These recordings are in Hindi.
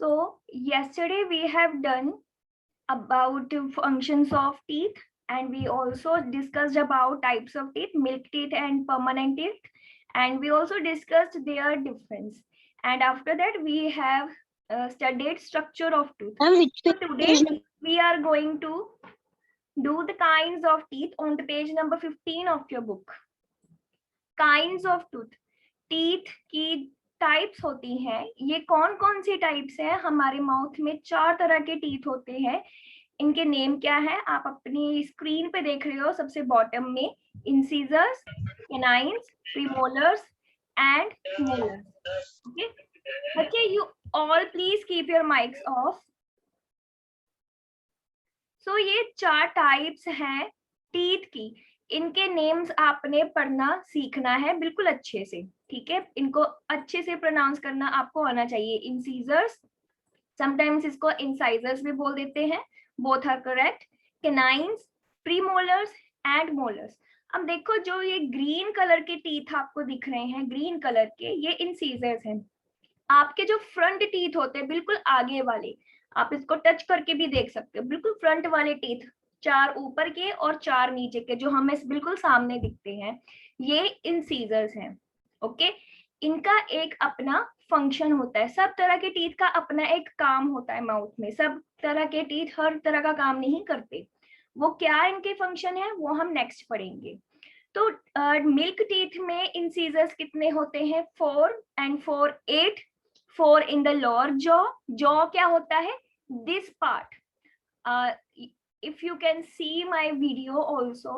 So yesterday we have done about functions of teeth, and we also discussed about types of teeth, milk teeth and permanent teeth, and we also discussed their difference. And after that we have studied structure of tooth. So today we are going to do the kinds of teeth on the page number 15 of your book. Kinds of tooth. Teeth की टाइप्स होती हैं। ये कौन कौन सी टाइप्स हैं? हमारे माउथ में 4 तरह के टीथ होते हैं। इनके नेम क्या है? आप अपनी स्क्रीन पे देख रहे हो सबसे बॉटम में, incisors, canines, premolars and molars. Okay बच्चे, you all please keep your mics off. So ये 4 टाइप्स हैं टीथ की। इनके नेम्स आपने पढ़ना सीखना है बिल्कुल अच्छे से, ठीक है? इनको अच्छे से प्रोनाउंस करना आपको आना चाहिए। इंसीजर्स, समटाइम्स इसको इंसाइजर्स भी बोल देते हैं, both are correct. Canines, premolars and molars. अब देखो, जो ये ग्रीन कलर के टीथ आपको दिख रहे हैं, ग्रीन कलर के, ये इंसीजर्स हैं। आपके जो फ्रंट टीथ होते हैं बिल्कुल आगे वाले, आप इसको टच करके भी देख सकते हो, बिल्कुल फ्रंट वाले टीथ, 4 ऊपर के और 4 नीचे के, जो हमें बिल्कुल सामने दिखते हैं, ये इंसीजर्स हैं। ओके, इनका एक अपना फंक्शन होता है। सब तरह के टीथ का अपना एक काम होता है माउथ में। सब तरह के टीथ हर तरह का काम नहीं करते। वो क्या इनके फंक्शन है वो हम नेक्स्ट पढ़ेंगे। तो मिल्क टीथ में इंसीजर्स कितने होते हैं? 4 and 4 8। 4 in the lower jaw। jaw क्या होता है? this part। if you can see my video also,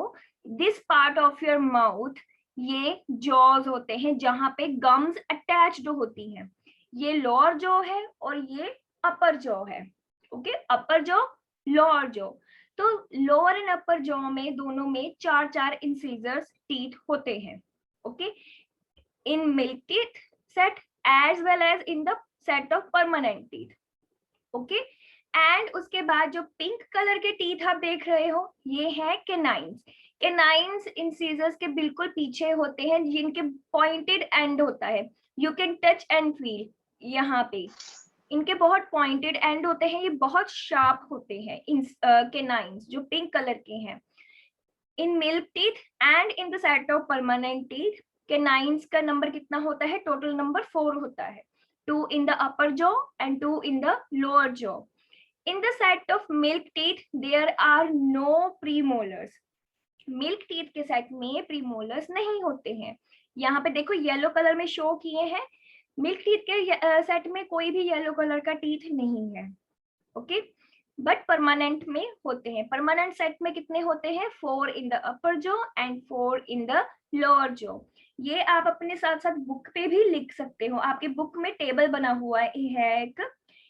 this part of your mouth, ये jaws होते हैं जहां पे gums attached होती हैं। ये lower jaw है और ये upper jaw है। Okay, upper jaw, lower jaw। तो लोअर एंड अपर जॉ में दोनों में 4 इंसीजर्स टीथ होते हैं। Okay, in milk teeth set as well as in the set of permanent teeth. Okay, and उसके बाद जो पिंक कलर के टीथ आप देख रहे हो, ये है कैनाइन्स। कैनाइन्स इंसीजर्स के बिल्कुल पीछे होते हैं, जिनके पॉइंटेड एंड होता है। You can touch and feel, यहाँ पे इनके बहुत पॉइंटेड एंड होते हैं, ये बहुत शार्प होते हैं इन कैनाइन्स जो पिंक कलर के हैं। In milk teeth and in the set of permanent teeth, canines का नंबर कितना होता है? टोटल नंबर 4 होता है। 2 in the upper jaw and 2 in the lower jaw. In the set of milk teeth, there are no premolars. Milk teeth के सेट में प्रीमोलर्स नहीं होते हैं। यहाँ पे देखो येलो कलर में शो किए हैं। मिल्क टीथ के सेट में कोई भी येलो कलर का टीथ नहीं है। ओके, बट परमानेंट में होते हैं। परमानेंट सेट में कितने होते हैं? 4 in the upper jaw and 4 in the lower jaw। ये आप अपने साथ साथ बुक पे भी लिख सकते हो। आपके बुक में टेबल बना हुआ है एक,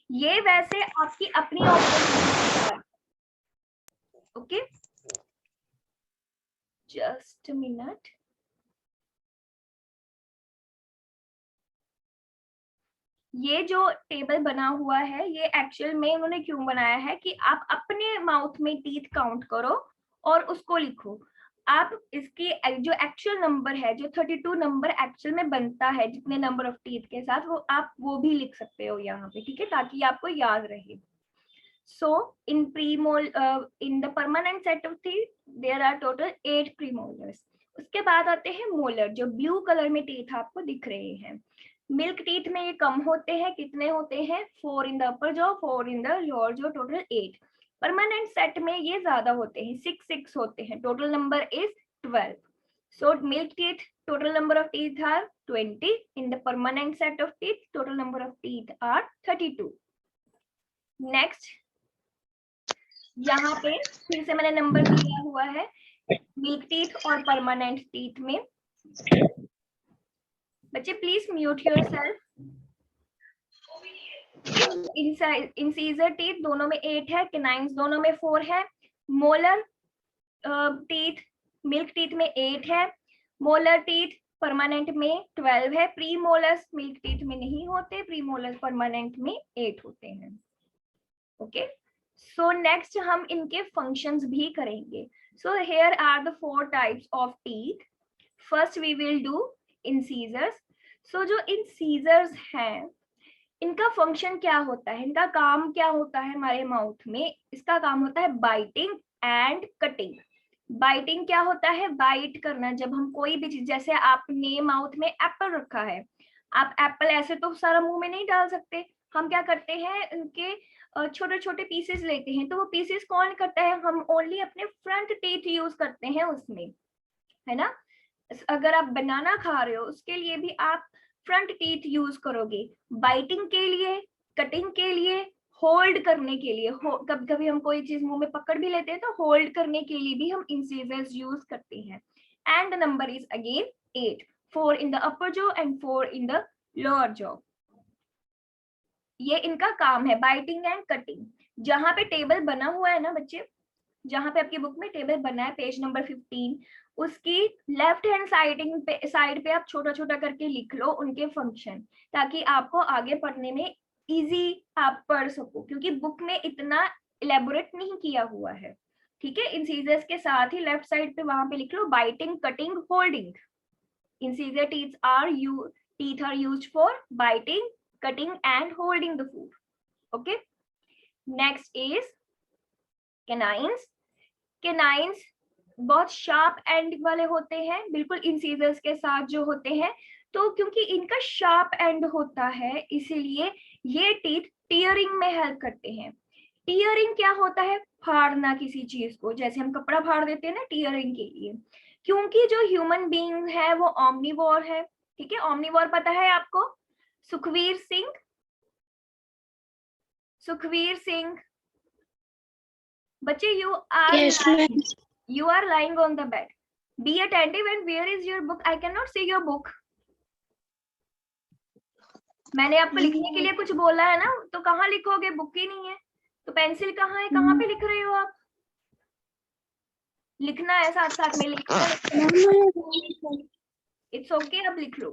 ये वैसे आपकी अपनी ऑप्शन। Okay, just minute. ये जो टेबल बना हुआ है, ये एक्चुअल में उन्होंने क्यों बनाया है कि आप अपने माउथ में टीथ काउंट करो और उसको लिखो। आप इसकी जो एक्चुअल नंबर है, जो 32 नंबर एक्चुअल में बनता है जितने नंबर ऑफ टीथ के साथ, वो आप वो भी लिख सकते हो यहाँ पे, ठीक है, ताकि आपको याद रहे। So in in the permanent set of teeth there are total 8 premolars. उसके बाद आते हैं मोलर, जो ब्लू कलर में टीथ आपको दिख रहे हैं। मिल्क टीथ में ये कम होते हैं। कितने होते हैं? 4 in the upper jaw, 4 in the lower jaw, total 8। Permanent set में ये ज्यादा होते हैं, 6 होते हैं। Total number is 12। So milk teeth total number of teeth are 20. In the permanent set of teeth, total number of teeth are 32. Next, यहाँ पे फिर से मैंने नंबर दिया हुआ है मिल्क टीथ और परमानेंट टीथ में। बच्चे please mute yourself. Incisor teeth दोनों में 8 है, कैनाइन्स दोनों में 4 है। मोलर टीथ मिल्क टीथ में 8 है, मोलर टीथ परमानेंट में 12 है। प्री मोलर्स मिल्क टीथ में नहीं होते, प्री मोलर्स परमानेंट में 8 होते हैं। ओके, सो नेक्स्ट हम इनके फंक्शंस भी करेंगे। So here are the 4 types of teeth. First we will do incisors. So जो इंसीजर्स हैं, इनका फंक्शन क्या होता है, इनका काम क्या होता है हमारे माउथ में? इसका काम होता है बाइटिंग एंड कटिंग। बाइटिंग क्या होता है? बाइट करना। जब हम कोई भी चीज, जैसे आपने माउथ में एप्पल रखा है, आप एप्पल ऐसे तो सारा मुंह में नहीं डाल सकते, हम क्या करते हैं, उनके छोटे छोटे पीसेस लेते हैं। तो वो पीसेस कौन करता है? हम ओनली अपने फ्रंट टीथ यूज करते हैं उसमें, है ना। अगर आप बनाना खा रहे हो उसके लिए भी आप फ्रंट टीथ यूज करोगे, बाइटिंग के लिए, कटिंग के लिए, होल्ड करने के लिए। कभी कभी हम कोई चीज मुंह में पकड़ भी लेते हैं तो होल्ड करने के लिए भी हम इंसिजर्स यूज करते हैं। And the number is again 8, 4 in the upper jaw and 4 in the lower jaw। ये इनका काम है, बाइटिंग एंड कटिंग। जहां पे टेबल बना हुआ है ना बच्चे, जहां पे आपकी बुक में टेबल बना है पेज नंबर 15, उसकी लेफ्ट हैंड साइड पे आप छोटा छोटा करके लिख लो उनके फंक्शन, ताकि आपको आगे पढ़ने में इजी आप पढ़ सको, क्योंकि बुक में इतना इलेबोरेट नहीं किया हुआ है। ठीक है, इंसीजर्स के साथ ही लेफ्ट साइड पे वहां पे लिख लो biting, cutting, holding. Incisor teeth are used for biting, cutting and holding the food. Okay. Next is canines। canines बहुत शार्प एंड वाले होते हैं, बिल्कुल इंसीजर्स के साथ जो होते हैं। तो क्योंकि इनका शार्प एंड होता है इसीलिए ये टीथ टीयरिंग में हेल्प करते हैं। टीयरिंग क्या होता है? फाड़ना किसी चीज को, जैसे हम कपड़ा फाड़ देते हैं ना टीयरिंग के लिए। क्योंकि जो ह्यूमन बीइंग है वो ओमनीवोर है। ठीक है, ओमनीवोर पता है आपको? सुखवीर सिंह, सुखवीर सिंह बच्चे, Yes, ma'am. you are lying on the bed, be attentive and where is your book? I cannot see your book। मैंने आपको लिखने के लिए कुछ बोला है ना, तो कहाँ लिखोगे? बुक ही नहीं है तो पेंसिल कहाँ है? कहाँ पे लिख रहे हो आप? लिखना है, साथ साथ में लिखना है। इट्स ओके, अब लिख लो।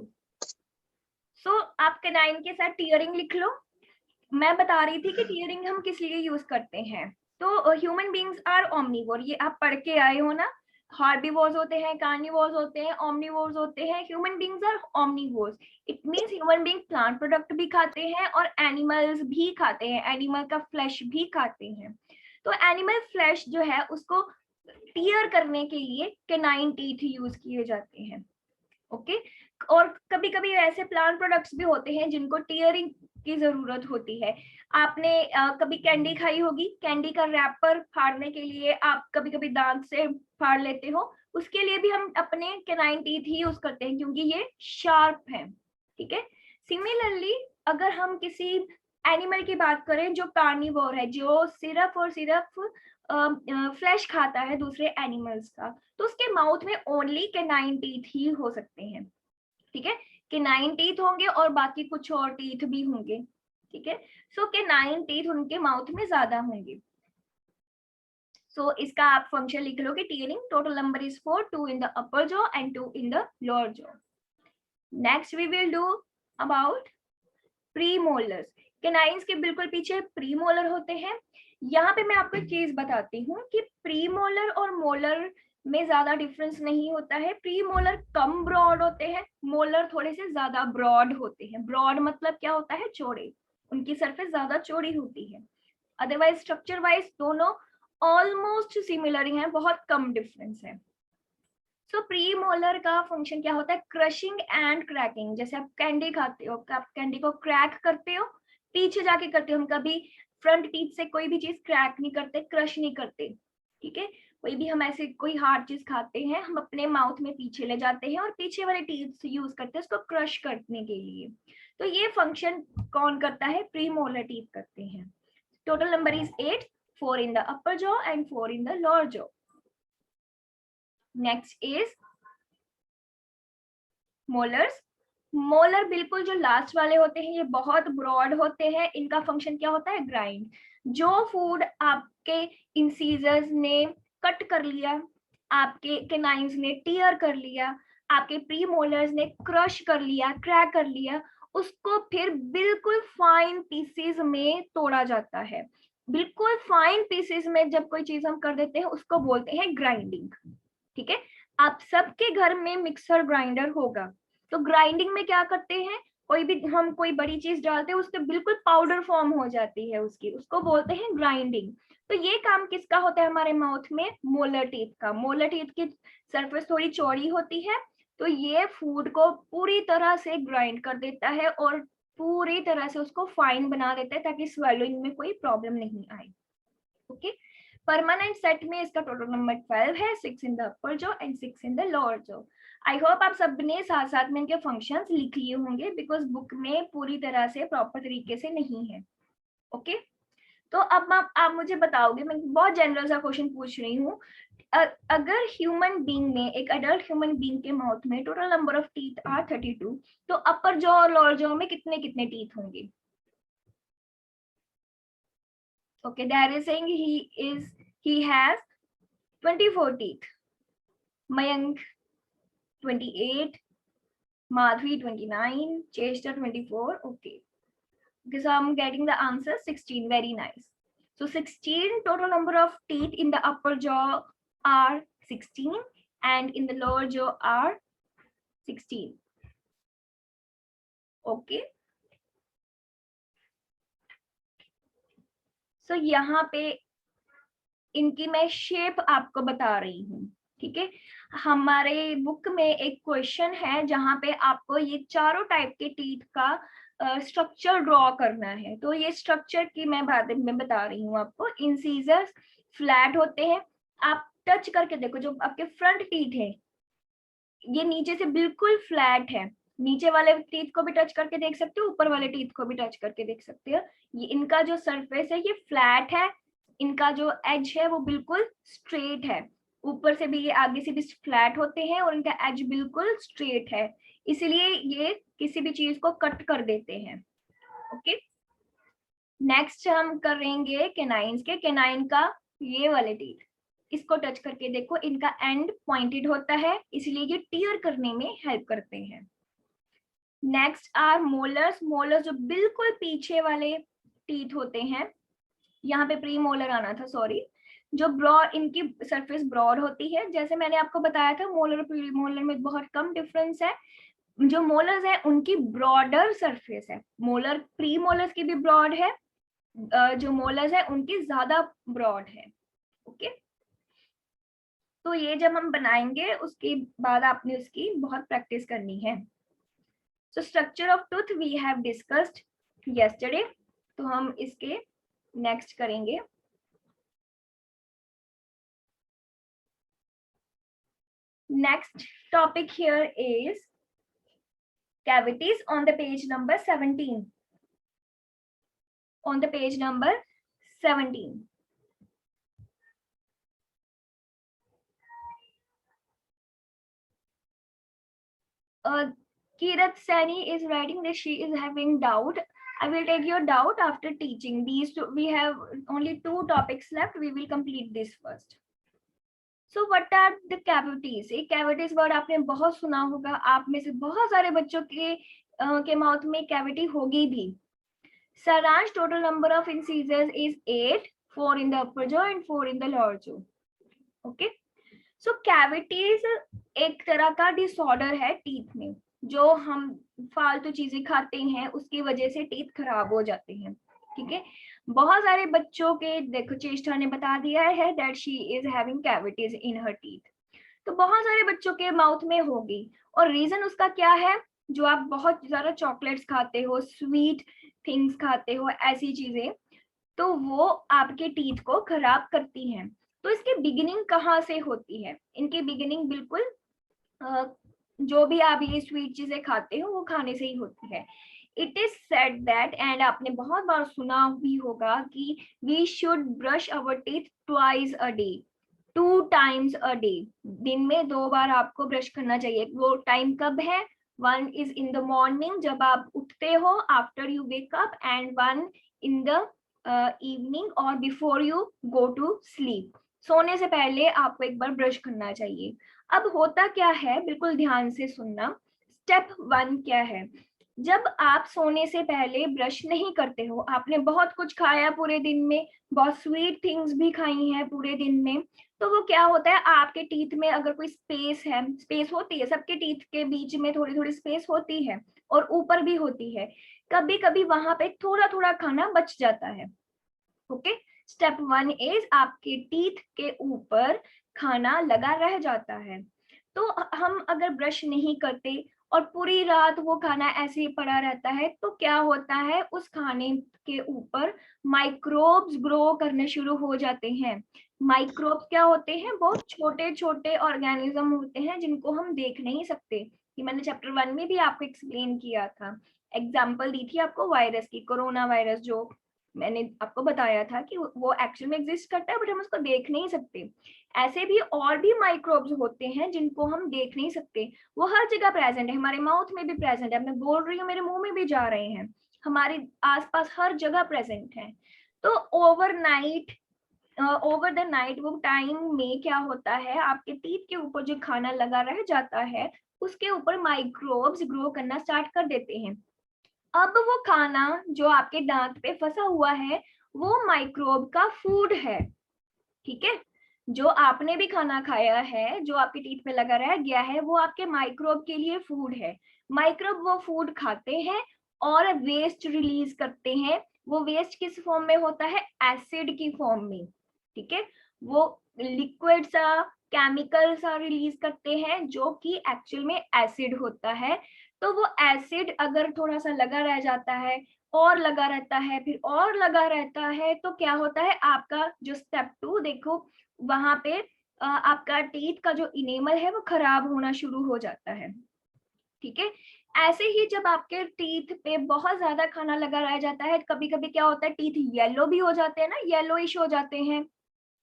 सो आप कैनाइन के साथ टीयरिंग लिख लो। मैं बता रही थी कि टीयरिंग हम किस लिए यूज करते हैं। तो ह्यूमन बींग्स आर ओमनीवोर, ये आप पढ़ के आए हो ना। हार्बीवोर्स होते हैं, कार्निवोर्स होते हैं, ओमनीवोर्स होते हैं। Human beings are omnivores. It means human being plant product भी खाते हैं और एनिमल्स भी खाते हैं, एनिमल का फ्लैश भी खाते हैं। तो एनिमल फ्लैश जो है उसको टीयर करने के लिए कैनाइन टीथ यूज किए जाते हैं। ओके। और कभी कभी ऐसे प्लांट प्रोडक्ट्स भी होते हैं जिनको टीयरिंग की जरूरत होती है। आपने कभी कैंडी खाई होगी, कैंडी का रैपर फाड़ने के लिए आप कभी कभी दांत से फाड़ लेते हो, उसके लिए भी हम अपने कैनाइन टीथ ही यूज करते हैं क्योंकि ये शार्प है। ठीक है। सिमिलरली अगर हम किसी एनिमल की बात करें जो कार्निवोर है, जो सिर्फ और सिर्फ फ्लैश खाता है दूसरे एनिमल्स का, तो उसके माउथ में ओनली कैनाइन टीथ ही हो सकते हैं। ठीक है, कैनाइन टीथ होंगे और बाकी कुछ और टीथ भी होंगे। ठीक है, सो कैनाइन टीथ उनके माउथ में ज्यादा होंगे। सो इसका आप फंक्शन लिख लो कि tearing total number is 4, 2 in the upper jaw and 2 in the lower jaw। Next we will do about premolars. Canines के बिल्कुल पीछे प्रीमोलर होते हैं। यहाँ पे मैं आपको एक चीज बताती हूँ कि प्रीमोलर और मोलर में ज्यादा डिफरेंस नहीं होता है। प्रीमोलर कम ब्रॉड होते हैं, मोलर थोड़े से ज्यादा ब्रॉड होते हैं। ब्रॉड मतलब क्या होता है? चौड़े, उनकी सरफेस ज्यादा चौड़ी होती है। अदरवाइज स्ट्रक्चर वाइज दोनों ऑलमोस्ट सिमिलर ही हैं, बहुत कम डिफरेंस है। सो प्रीमोलर का फंक्शन क्या होता है? Crushing and cracking. जैसे आप कैंडी खाते हो, आप कैंडी को क्रैक करते हो, पीछे जाके करते हो। हम कभी फ्रंट टीथ से कोई भी चीज क्रैक नहीं करते, क्रश नहीं करते। ठीक है, कोई भी हम ऐसे कोई हार्ड चीज खाते हैं, हम अपने माउथ में पीछे ले जाते हैं और पीछे वाले टीथ यूज करते हैं उसको क्रश करने के लिए। तो ये फंक्शन कौन करता है? प्रीमोलर टीथ करते हैं। Total number is 8, 4 in the upper jaw and 4 in the lower jaw। Next is molars. Molar बिल्कुल जो लास्ट वाले होते हैं, ये बहुत ब्रॉड होते हैं। इनका फंक्शन क्या होता है? ग्राइंड। जो फूड आपके इंसीजर्स ने कट कर लिया, आपके कैनाइन्स ने टीयर कर लिया, आपके प्रीमोलर्स ने क्रश कर लिया, क्रैक कर लिया, उसको फिर बिल्कुल फाइन पीसेस में तोड़ा जाता है। बिल्कुल फाइन पीसेस में जब कोई चीज हम कर देते हैं उसको बोलते हैं ग्राइंडिंग। ठीक है, आप सबके घर में मिक्सर ग्राइंडर होगा। तो ग्राइंडिंग में क्या करते हैं? कोई भी हम कोई बड़ी चीज डालते हैं उसके बिल्कुल पाउडर फॉर्म हो जाती है उसकी, उसको बोलते हैं ग्राइंडिंग। तो ये काम किसका होता है हमारे माउथ में? मोलर टीथ का। मोलर टीथ की सरफेस थोड़ी चौड़ी होती है, तो ये फूड को पूरी तरह से ग्राइंड कर देता है और पूरी तरह से उसको फाइन बना देता है ताकि स्वेलोइंग में कोई प्रॉब्लम नहीं आए। ओके, परमानेंट सेट में इसका टोटल नंबर 12 है, 6 in the upper jaw and 6 in the lower jaw. I hope आप सबने साथ साथ में इनके फंक्शंस लिख लिए होंगे, बिकॉज बुक में पूरी तरह से प्रॉपर तरीके से नहीं है। ओके, तो अब आप मुझे बताओगे, मैं बहुत जनरल सा क्वेश्चन पूछ रही हूँ, अगर ह्यूमन बीइंग में, एक अडल्ट ह्यूमन बीइंग के माउथ में total number of teeth are 32, तो अपर जॉ और लोअर जॉ में कितने कितने टीथ होंगे? Okay, there is saying he has 24 teeth. Mayank 28, Madhvi 29, Cheshta 24. Okay, because I'm getting the answer 16. Very nice. So 16 total number of teeth in the upper jaw are 16 and in the lower jaw are 16. Okay. So यहाँ पे इनकी मैं शेप आपको बता रही हूँ, ठीक है। हमारे बुक में एक क्वेश्चन है जहाँ पे आपको ये चारों टाइप के टीथ का स्ट्रक्चर ड्रॉ करना है। तो ये स्ट्रक्चर की मैं बात में बता रही हूँ आपको। इंसीजर्स फ्लैट होते हैं, आप टच करके देखो, जो आपके फ्रंट टीथ है ये नीचे से बिल्कुल फ्लैट है, नीचे वाले टीथ को भी टच करके देख सकते हो, ऊपर वाले टीथ को भी टच करके देख सकते हो। ये इनका जो सरफेस है ये फ्लैट है, इनका जो एज है वो बिल्कुल स्ट्रेट है, ऊपर से भी ये आगे से भी फ्लैट होते हैं और इनका एज बिल्कुल स्ट्रेट है, इसलिए ये किसी भी चीज को कट कर देते हैं। ओके, नेक्स्ट हम करेंगे केनाइन्स के। केनाइन का ये वाले टीथ, इसको टच करके देखो, इनका एंड पॉइंटेड होता है, इसलिए ये टीयर करने में हेल्प करते हैं। Next are molars. मोलर्स जो बिल्कुल पीछे वाले टीथ होते हैं, यहाँ पे प्री मोलर आना था, सॉरी, जो ब्रॉड, इनकी सरफेस ब्रॉड होती है। जैसे मैंने आपको बताया था मोलर और प्री मोलर में बहुत कम डिफरेंस है। जो मोलर्स है उनकी ब्रॉडर सरफेस है, मोलर प्री मोलर्स की भी ब्रॉड है, जो मोलर्स है उनकी ज्यादा ब्रॉड है। ओके, तो ये जब हम बनाएंगे उसके बाद आपने उसकी बहुत प्रैक्टिस करनी है। So structure of tooth we have discussed yesterday, तो हम इसके नेक्स्ट करेंगे। Next topic here is cavities on the page number 17. On the page number 17. Kirat Sani is writing that she is having doubt. I will take your doubt after teaching these two. We have only 2 topics left. We will complete this first. So what are the cavities? एक cavities word आपने बहुत सुना होगा, आप में से बहुत सारे बच्चों के माउथ में कैविटी होगी भी। सारांश, total number of incisors is 8, 4 in the upper jaw and 4 in the lower jaw. Okay, so cavities एक तरह का डिसऑर्डर है टीथ में, जो हम फालतू चीजें खाते हैं उसकी वजह से टीथ खराब हो जाते हैं, ठीक है। बहुत सारे बच्चों के, देखो चेष्टा ने बता दिया है that she is having cavities in her teeth, तो बहुत सारे बच्चों के माउथ में होगी। और रीजन उसका क्या है? जो आप बहुत ज्यादा चॉकलेट्स खाते हो, स्वीट थिंग्स खाते हो, ऐसी चीजें, तो वो आपके टीथ को खराब करती हैं। तो इसकी बिगिनिंग कहाँ से होती है? इनकी बिगिनिंग बिल्कुल जो भी आप ये स्वीट चीजें खाते हो वो खाने से ही होती है। It is said that, and आपने बहुत बार सुना भी होगा कि we should brush our teeth twice a day, 2 times a day, दिन में 2 बार आपको ब्रश करना चाहिए। वो टाइम कब है? 1 is in the morning, जब आप उठते हो, after you wake up, and 1 in the evening or before you go to sleep. सोने से पहले आपको एक बार ब्रश करना चाहिए। अब होता क्या है, बिल्कुल ध्यान से सुनना। स्टेप 1 क्या है? जब आप सोने से पहले ब्रश नहीं करते हो, आपने बहुत कुछ खाया पूरे दिन में, बहुत स्वीट थिंग्स भी खाई हैं पूरे दिन में, तो वो क्या होता है, आपके टीथ में अगर कोई स्पेस है, स्पेस होती है, सबके टीथ के बीच में थोड़ी थोड़ी स्पेस होती है, और ऊपर भी होती है, कभी कभी वहां पे थोड़ा थोड़ा खाना बच जाता है। ओके, स्टेप 1 इज आपके टीथ के ऊपर खाना लगा रह जाता है। तो हम अगर ब्रश नहीं करते और पूरी रात वो खाना ऐसे ही पड़ा रहता है तो क्या होता है, उस खाने के ऊपर माइक्रोब्स ग्रो करने शुरू हो जाते हैं। माइक्रोब्स क्या होते हैं, बहुत छोटे छोटे ऑर्गेनिज्म होते हैं जिनको हम देख नहीं सकते। ये मैंने चैप्टर 1 में भी आपको एक्सप्लेन किया था, एग्जाम्पल दी थी आपको वायरस की, कोरोना वायरस जो मैंने आपको बताया था कि वो एक्चुअल में एग्जिस्ट करता है बट हम उसको देख नहीं सकते। ऐसे भी और भी माइक्रोब्स होते हैं जिनको हम देख नहीं सकते, वो हर जगह प्रेजेंट है, हमारे माउथ में भी प्रेजेंट है, मैं बोल रही हूँ मेरे मुंह में भी जा रहे हैं, हमारे आसपास हर जगह प्रेजेंट है। तो ओवर द नाइट वो टाइम में क्या होता है, आपके टीथ के ऊपर जो खाना लगा रह जाता है उसके ऊपर माइक्रोब्स ग्रो करना स्टार्ट कर देते हैं। अब वो खाना जो आपके दांत पे फंसा हुआ है वो माइक्रोब का फूड है, ठीक है। जो आपने भी खाना खाया है, जो आपके टीथ पे लगा रह गया है, वो आपके माइक्रोब के लिए फूड है। माइक्रोब वो फूड खाते हैं और वेस्ट रिलीज करते हैं। वो वेस्ट किस फॉर्म में होता है, एसिड की फॉर्म में, ठीक है। वो लिक्विड सा केमिकल सा रिलीज करते हैं जो कि एक्चुअल में एसिड होता है। तो वो एसिड अगर थोड़ा सा लगा रह जाता है और लगा रहता है फिर और लगा रहता है तो क्या होता है, आपका जो स्टेप 2 देखो वहां पे आपका टीथ का जो इनेमल है वो खराब होना शुरू हो जाता है, ठीक है। ऐसे ही जब आपके टीथ पे बहुत ज्यादा खाना लगा रह जाता है, कभी कभी क्या होता है टीथ येलो भी हो जाते हैं ना, येलोइश हो जाते हैं,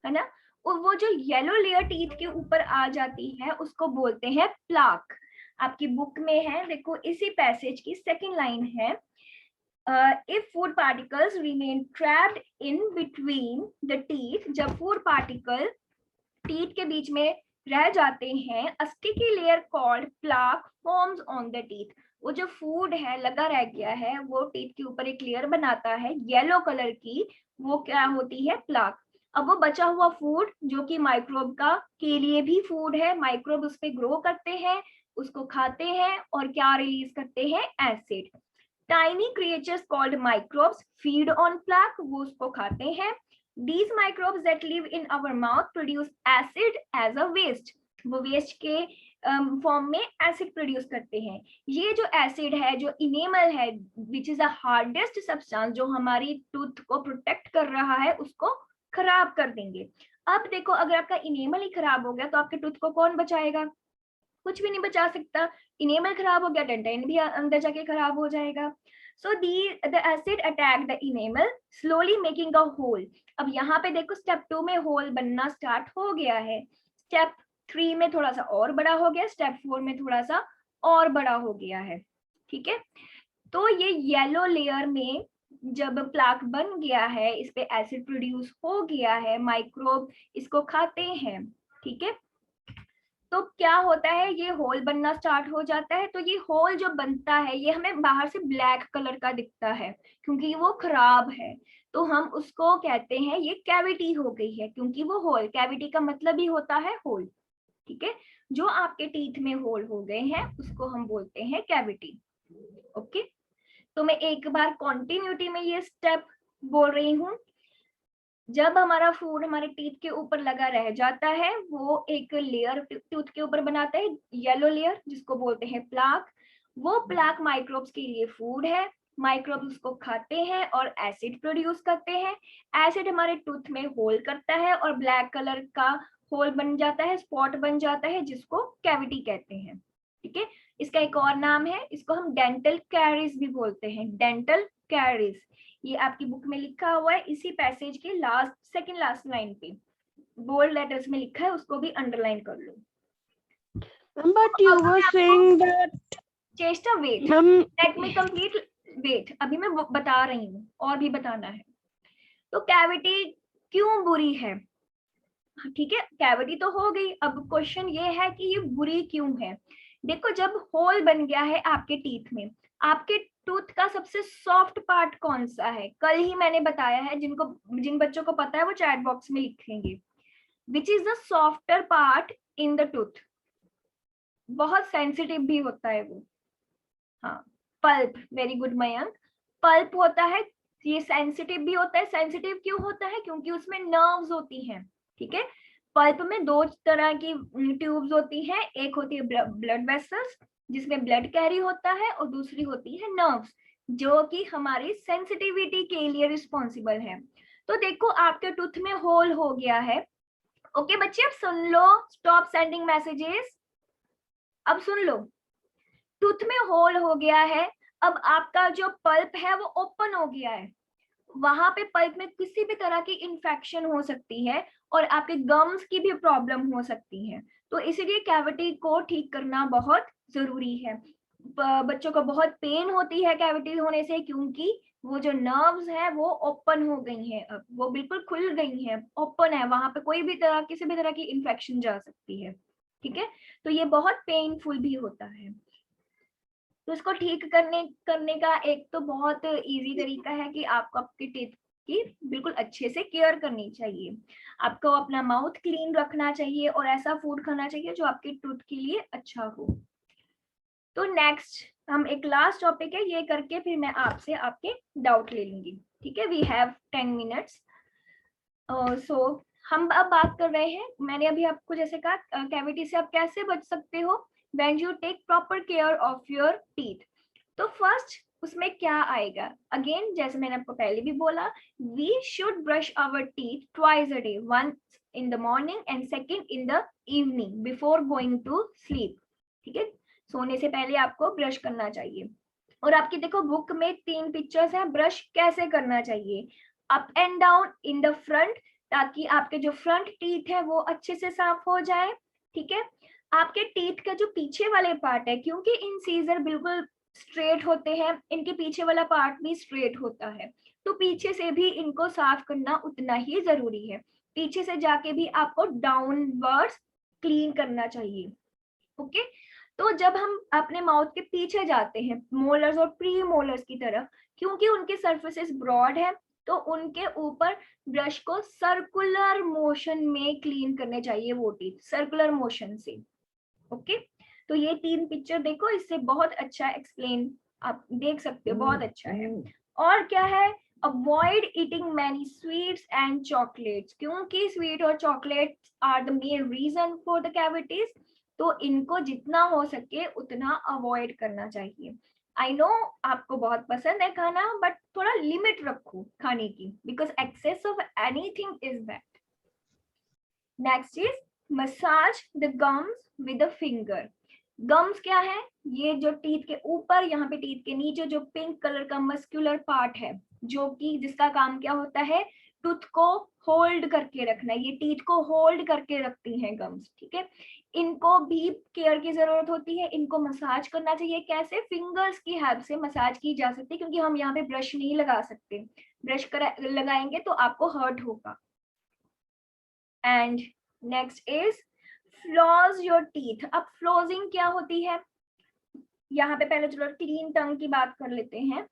है ना। और वो जो येलो लेयर टीथ के ऊपर आ जाती है उसको बोलते हैं प्लाक। आपकी बुक में है, देखो इसी पैसेज की सेकंड लाइन है, if food particles remain trapped in between the teeth, जब फूड पार्टिकल टीथ के बीच में रह जाते हैं, a sticky layer called plaque forms on the teeth। वो जो फूड है लगा रह गया है वो टीथ के ऊपर एक लेयर बनाता है येलो कलर की, वो क्या होती है, प्लाक। अब वो बचा हुआ फूड जो कि माइक्रोब का के लिए भी फूड है, माइक्रोब उस पे ग्रो करते हैं, उसको खाते हैं और क्या रिलीज करते हैं, acid. Tiny creatures called microbes feed on plaque, वो उसको खाते हैं। These microbes that live in our mouth produce acid as a waste, वो वेस्ट के फॉर्म में एसिड प्रोड्यूस करते हैं। ये जो एसिड है, जो इनेमल है, which is the hardest substance जो हमारी टूथ को प्रोटेक्ट कर रहा है, उसको खराब कर देंगे। अब देखो अगर आपका इनेमल ही खराब हो गया तो आपके टूथ को कौन बचाएगा, कुछ भी नहीं बचा सकता। इनेमल खराब हो गया, डेंटाइन भी अंदर जाके खराब हो जाएगा। So the acid attack the enamel slowly making a hole. अब यहाँ पे देखो स्टेप 2 में होल बनना स्टार्ट हो गया है, स्टेप 3 में थोड़ा सा और बड़ा हो गया, स्टेप 4 में थोड़ा सा और बड़ा हो गया है, ठीक है। तो ये येलो लेयर में जब प्लाक बन गया है, इस पे एसिड प्रोड्यूस हो गया है, माइक्रोब इसको खाते हैं, ठीक है। तो क्या होता है, ये होल बनना स्टार्ट हो जाता है। तो ये होल जो बनता है ये हमें बाहर से ब्लैक कलर का दिखता है क्योंकि वो खराब है, तो हम उसको कहते हैं ये कैविटी हो गई है, क्योंकि वो होल, कैविटी का मतलब ही होता है होल, ठीक है। जो आपके टीथ में होल हो गए हैं उसको हम बोलते हैं कैविटी। ओके, तो मैं एक बार कॉन्टिन्यूटी में ये स्टेप बोल रही हूँ। जब हमारा फूड हमारे टीथ के ऊपर लगा रह जाता है वो एक लेयर टूथ के ऊपर बनाता है, येलो लेयर, जिसको बोलते हैं प्लाक। वो प्लाक माइक्रोब्स के लिए फूड है, माइक्रोब्स उसको खाते हैं और एसिड प्रोड्यूस करते हैं। एसिड हमारे टूथ में होल करता है और ब्लैक कलर का होल बन जाता है, स्पॉट बन जाता है, जिसको कैविटी कहते हैं, ठीक है। इसका एक और नाम है, इसको हम डेंटल कैरीज भी बोलते हैं, डेंटल कैरीज। ये आपकी बुक में लिखा हुआ है इसी पैसेज के लास्ट सेकंड लास्ट लाइन पे बोल्ड लेटर्स में लिखा है, उसको भी अंडरलाइन कर लो। But you were saying that चेष्टा वेट, हम लेट मी कंप्लीट, वेट, अभी मैं बता रही हूँ और भी बताना है। तो कैविटी क्यों बुरी है, ठीक है, कैविटी तो हो गई, अब क्वेश्चन ये है कि ये बुरी क्यों है। देखो जब होल बन गया है आपके टीथ में, आपके टूथ का सबसे सॉफ्ट पार्ट कौन सा है, कल ही मैंने बताया है, जिन बच्चों को पता है वो चैट बॉक्स में लिखेंगे, which is the softer part in the tooth. बहुत सेंसिटिव भी होता है वो, हाँ, pulp, very good Mayank. Pulp होता है, ये सेंसिटिव भी होता है। सेंसिटिव क्यों होता है? क्योंकि उसमें नर्व्स होती हैं, ठीक है। पल्प में दो तरह की ट्यूब्स होती हैं, एक होती है ब्लड वेसल्स जिसमें ब्लड कैरी होता है, और दूसरी होती है नर्व्स जो कि हमारी सेंसिटिविटी के लिए रिस्पॉन्सिबल है। तो देखो आपके टूथ में होल हो गया है। ओके बच्चे, अब सुन लो, स्टॉप सेंडिंग मैसेजेस। अब सुन लो, टूथ में होल हो गया है, अब आपका जो पल्प है वो ओपन हो गया है। वहां पे पल्प में किसी भी तरह की इंफेक्शन हो सकती है और आपके गम्स की भी प्रॉब्लम हो सकती है। तो इसीलिए कैविटी को ठीक करना बहुत जरूरी है। बच्चों को बहुत पेन होती है कैविटी होने से, क्योंकि वो जो नर्व्स है वो ओपन हो गई हैं, अब वो बिल्कुल खुल गई हैं, ओपन है, वहां पे कोई भी तरह, किसी भी तरह की इंफेक्शन जा सकती है, ठीक है। तो ये बहुत पेनफुल भी होता है। तो इसको ठीक करने का एक तो बहुत इजी तरीका है कि आपको आपके टीथ की बिल्कुल अच्छे से केयर करनी चाहिए। आपको अपना माउथ क्लीन रखना चाहिए और ऐसा फूड खाना चाहिए जो आपके टूथ के लिए अच्छा हो। तो नेक्स्ट हम एक लास्ट टॉपिक है, ये करके फिर मैं आपसे आपके डाउट ले लूंगी, ठीक है। We have 10 minutes. सो हम अब बात कर रहे हैं, मैंने अभी आपको जैसे कहा कैविटी से आप कैसे बच सकते हो when you take proper care of your teeth. तो फर्स्ट उसमें क्या आएगा, अगेन जैसे मैंने आपको पहले भी बोला, we should brush our teeth twice a day, once in the morning and second in the evening before going to sleep, ठीक है। सोने से पहले आपको ब्रश करना चाहिए। और आपकी देखो बुक में 3 पिक्चर्स हैं ब्रश कैसे करना चाहिए, up and down, in the front, ताकि आपके जो फ्रंट टीथ है वो अच्छे से साफ हो जाए, ठीक है। आपके टीथ का जो पीछे वाले पार्ट है, क्योंकि इंसीजर बिल्कुल स्ट्रेट होते हैं, इनके पीछे वाला पार्ट भी स्ट्रेट होता है, तो पीछे से भी इनको साफ करना उतना ही जरूरी है। पीछे से जाके भी आपको डाउनवर्ड्स क्लीन करना चाहिए, ओके। तो जब हम अपने माउथ के पीछे जाते हैं मोलर्स और प्री मोलर्स की तरफ, क्योंकि उनके सरफेसेस ब्रॉड है, तो उनके ऊपर ब्रश को सर्कुलर मोशन में क्लीन करने चाहिए, वो टीथ सर्कुलर मोशन से, ओके। तो ये 3 पिक्चर देखो, इससे बहुत अच्छा एक्सप्लेन आप देख सकते हो, बहुत अच्छा है। और क्या है, avoid eating many sweets and chocolates, क्योंकि स्वीट और chocolates are the main reason for the cavities, तो इनको जितना हो सके उतना अवॉइड करना चाहिए। आई नो आपको बहुत पसंद है खाना, बट थोड़ा लिमिट रखो खाने की, because excess of anything is bad. Next is massage the gums with a finger. Gums क्या है, ये जो टीथ के ऊपर, यहाँ पे टीथ के नीचे जो पिंक कलर का मस्कुलर पार्ट है, जो कि जिसका काम क्या होता है, टूथ को होल्ड करके रखना, ये टीथ को होल्ड करके रखती हैं गम्स, ठीक है। इनको भी केयर की जरूरत होती है, इनको मसाज करना चाहिए। कैसे? फिंगर्स की हेल्प से मसाज की जा सकती है, क्योंकि हम यहाँ पे ब्रश नहीं लगा सकते, ब्रश लगाएंगे तो आपको हर्ट होगा। And next is flaws your teeth. अब फ्लॉजिंग क्या होती है, यहाँ पे पहले चलो क्लीन टंग की बात कर लेते हैं।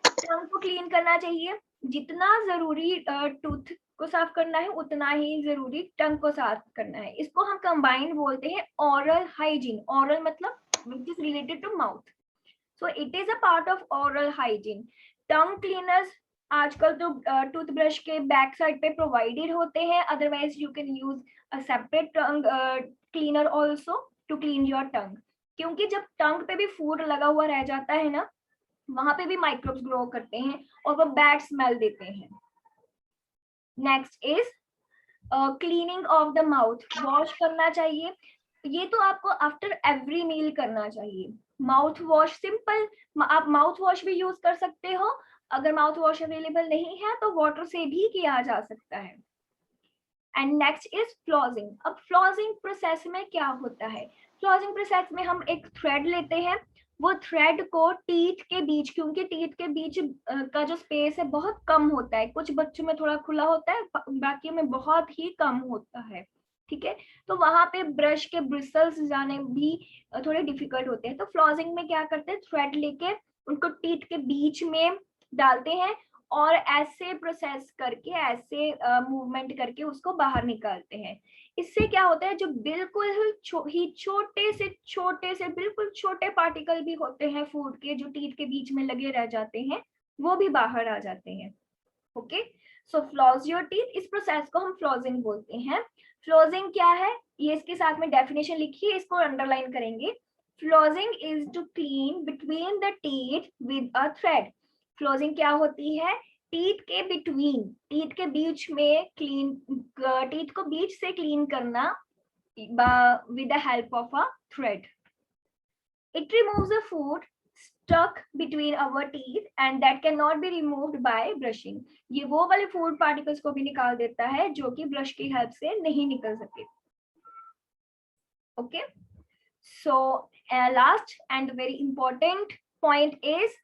टंग को क्लीन करना चाहिए, जितना जरूरी टूथ को साफ करना है उतना ही जरूरी टंग को साफ करना है। इसको हम कंबाइन बोलते हैं ओरल हाइजीन। ओरल मतलब which is related to mouth, so it is a part of oral hygiene. Tongue cleaners आजकल तो टूथब्रश के बैक साइड पे प्रोवाइडेड होते हैं, otherwise you can use a separate tongue cleaner also to clean your tongue, क्योंकि जब टंग पे भी फूड लगा हुआ रह जाता है ना, वहां पे भी माइक्रोब्स ग्रो करते हैं और वो बैड स्मेल देते हैं। Next is cleaning of the mouth. Wash करना चाहिए, ये तो आपको आफ्टर एवरी मील करना चाहिए। माउथ वॉश सिंपल, आप माउथ वॉश भी यूज कर सकते हो, अगर माउथ वॉश अवेलेबल नहीं है तो वाटर से भी किया जा सकता है। And next is flossing. अब फ्लॉजिंग प्रोसेस में क्या होता है, फ्लॉजिंग प्रोसेस में हम एक थ्रेड लेते हैं, वो थ्रेड को टीथ के बीच, क्योंकि टीथ के बीच का जो स्पेस है बहुत कम होता है, कुछ बच्चों में थोड़ा खुला होता है, बाकी में बहुत ही कम होता है, ठीक है। तो वहां पे ब्रश के ब्रिसल्स जाने भी थोड़े डिफिकल्ट होते हैं। तो फ्लॉजिंग में क्या करते हैं, थ्रेड लेके उनको टीथ के बीच में डालते हैं और ऐसे प्रोसेस करके, ऐसे मूवमेंट करके उसको बाहर निकालते हैं। इससे क्या होता है, जो बिल्कुल ही छोटे से बिल्कुल छोटे पार्टिकल भी होते हैं फूड के, जो टीथ के बीच में लगे रह जाते हैं, वो भी बाहर आ जाते हैं। Okay, so flaws your teeth, इस प्रोसेस को हम फ्लॉजिंग बोलते हैं। फ्लॉजिंग क्या है, ये इसके साथ में डेफिनेशन लिखिए, इसको अंडरलाइन करेंगे। Flossing is to clean between the teeth with a thread. Flossing क्या होती है, टीथ के बिटवीन, टीथ के बीच में क्लीन, टीथ को बीच से क्लीन करना with the help of a thread. It removes the food stuck between our teeth and that cannot be removed by brushing. ये वो वाले food particles को भी निकाल देता है जो कि ब्रश की हेल्प से नहीं निकल सकते. Okay, so last and very important point is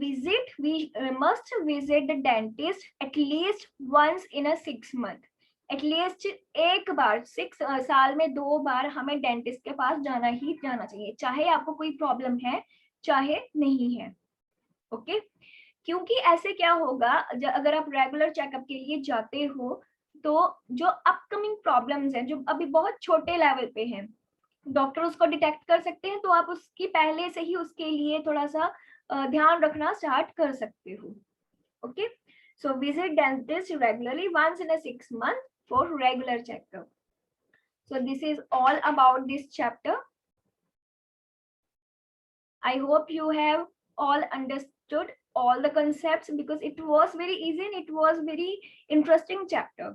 we must visit the dentist at least once in a 6 month. At least एक बार 6 साल में 2 बार हमें डेंटिस्ट के पास जाना ही जाना चाहिए, चाहे आपको कोई प्रॉब्लम है चाहे नहीं है। ओके, क्योंकि ऐसे क्या होगा, अगर आप रेगुलर चेकअप के लिए जाते हो तो जो अपकमिंग प्रॉब्लम्स हैं, जो अभी बहुत छोटे लेवल पे हैं, डॉक्टर उसको डिटेक्ट कर सकते हैं, तो आप उसकी पहले से ही उसके लिए थोड़ा सा ध्यान रखना स्टार्ट कर सकते हो। Okay, so visit dentist regularly once in a 6 month for regular checkup. So this is all about this chapter. I hope you have all understood all the concepts because it was very easy and it was very interesting chapter.